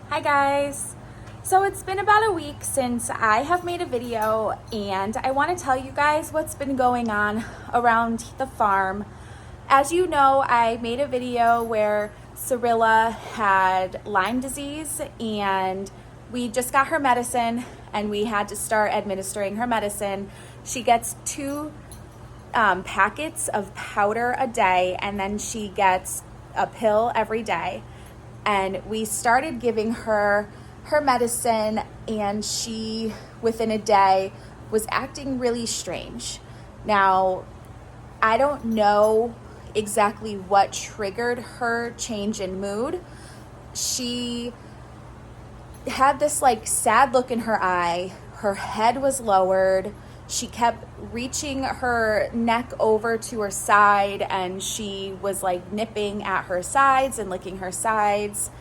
Hi guys! So it's been about a week since I have made a video and I want to tell you guys what's been going on around the farm. As you know, I made a video where Surilla had Lyme disease and we just got her medicine and we had to start administering her medicine. She gets two packets of powder a day and then she gets a pill every day. And we started giving her medicine and she, within a day, was acting really strange. Now, I don't know exactly what triggered her change in mood. She had this sad look in her eye. Her head was lowered. She kept reaching her neck over to her side and she was nipping at her sides and licking her sides.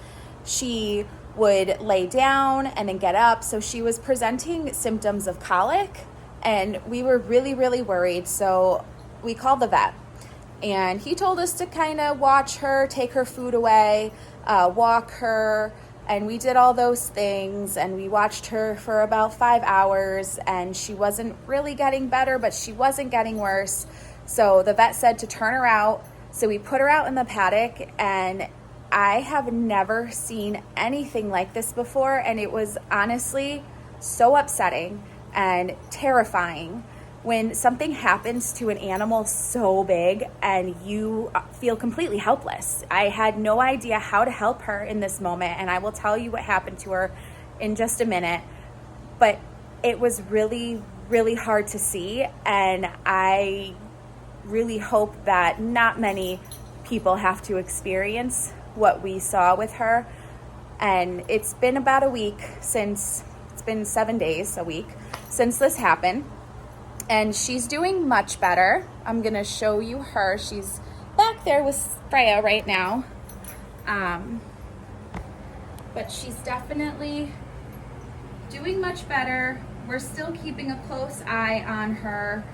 She would lay down and then get up. So she was presenting symptoms of colic and we were really, really worried. So we called the vet and he told us to kind of watch her, take her food away, walk her. And we did all those things and we watched her for about 5 hours and she wasn't really getting better, but she wasn't getting worse. So the vet said to turn her out. So we put her out in the paddock and I have never seen anything like this before. And it was honestly so upsetting and terrifying when something happens to an animal so big and you feel completely helpless. I had no idea how to help her in this moment, and I will tell you what happened to her in just a minute. But it was really, really hard to see, and I really hope that not many people have to experience what we saw with her. And it's been about a week since, it's been 7 days, a week, since this happened. And she's doing much better. I'm gonna show you her. She's back there with Freya right now. But she's definitely doing much better. We're still keeping a close eye on her.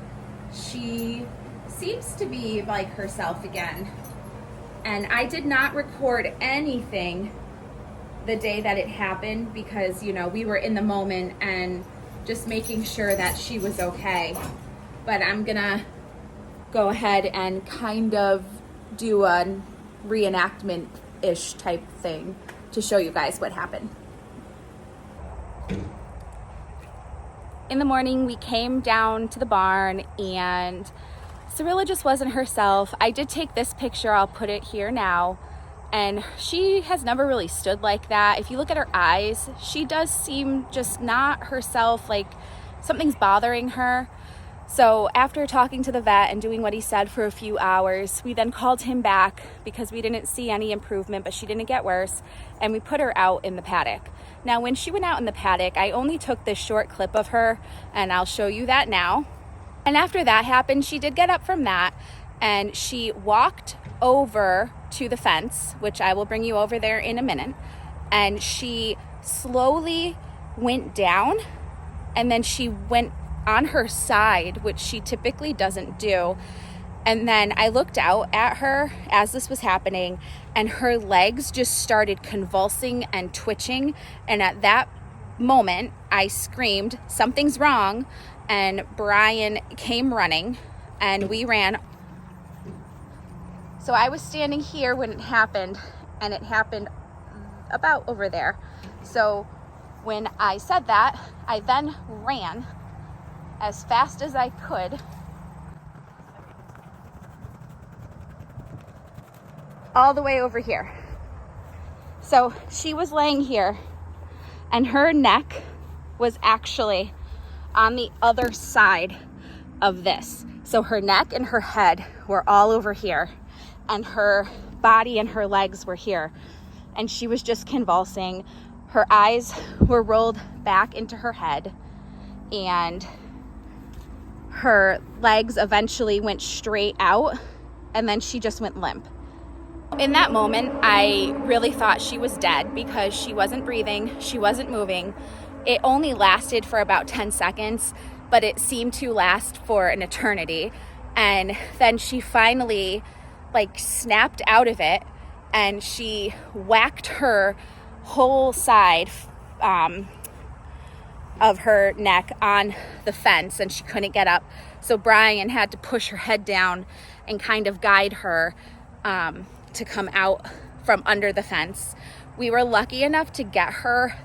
She seems to be like herself again. And I did not record anything the day that it happened because, we were in the moment and just making sure that she was okay. But I'm gonna go ahead and kind of do a reenactment-ish type thing to show you guys what happened. In the morning, we came down to the barn and Surilla just wasn't herself. I did take this picture, I'll put it here now. And she has never really stood like that. If you look at her eyes, she does seem just not herself, like something's bothering her. So after talking to the vet and doing what he said for a few hours, we then called him back because we didn't see any improvement, but she didn't get worse. And we put her out in the paddock. Now, when she went out in the paddock, I only took this short clip of her and I'll show you that now. And after that happened, she did get up from that and she walked over to the fence, which I will bring you over there in a minute. And she slowly went down and then she went on her side, which she typically doesn't do. And then I looked out at her as this was happening and her legs just started convulsing and twitching. And at that moment, I screamed, "Something's wrong." And Brian came running and we ran. So I was standing here when it happened and it happened about over there. So when I said that, I then ran as fast as I could all the way over here. So she was laying here and her neck was actually on the other side of this. So her neck and her head were all over here and her body and her legs were here. And she was just convulsing. Her eyes were rolled back into her head and her legs eventually went straight out and then she just went limp. In that moment, I really thought she was dead because she wasn't breathing, she wasn't moving. It only lasted for about 10 seconds, but it seemed to last for an eternity. And then she finally snapped out of it and she whacked her whole side of her neck on the fence, and she couldn't get up. So Brian had to push her head down and kind of guide her to come out from under the fence. We were lucky enough to get her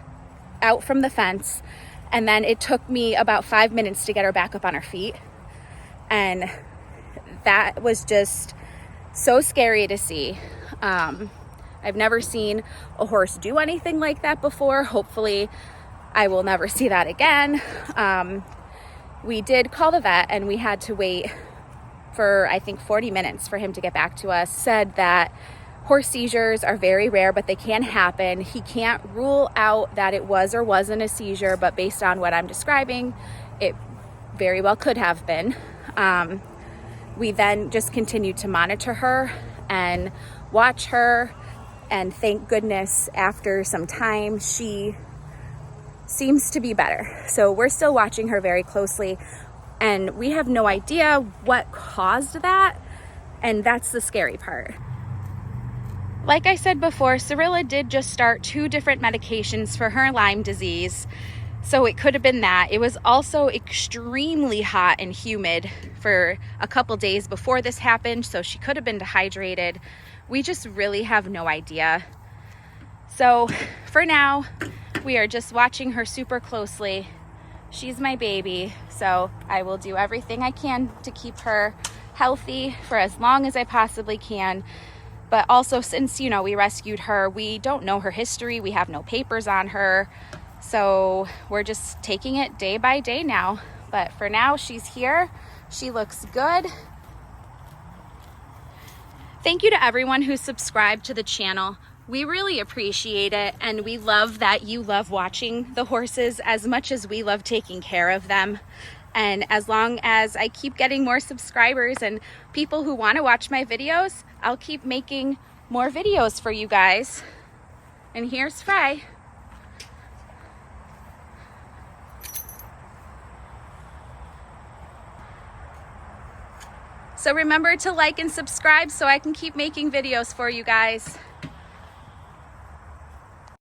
out from the fence, and then it took me about 5 minutes to get her back up on her feet. And that was just so scary to see. I've never seen a horse do anything like that before. Hopefully I will never see that again. We did call the vet, and we had to wait for, I think, 40 minutes for him to get back to us. Said that horse seizures are very rare, but they can happen. He can't rule out that it was or wasn't a seizure, but based on what I'm describing, it very well could have been. We then just continued to monitor her and watch her, and thank goodness after some time she seems to be better. So we're still watching her very closely, and we have no idea what caused that, and that's the scary part. Like I said before, Surilla did just start 2 different medications for her Lyme disease, so it could have been that. It was also extremely hot and humid for a couple days before this happened, so she could have been dehydrated. We just really have no idea. So for now, we are just watching her super closely. She's my baby, so I will do everything I can to keep her healthy for as long as I possibly can. But also, since, you know, we rescued her, we don't know her history. We have no papers on her. So we're just taking it day by day now. But for now, she's here. She looks good. Thank you to everyone who subscribed to the channel. We really appreciate it, and we love that you love watching the horses as much as we love taking care of them. And as long as I keep getting more subscribers and people who want to watch my videos, I'll keep making more videos for you guys. And here's Frey. So remember to like and subscribe so I can keep making videos for you guys.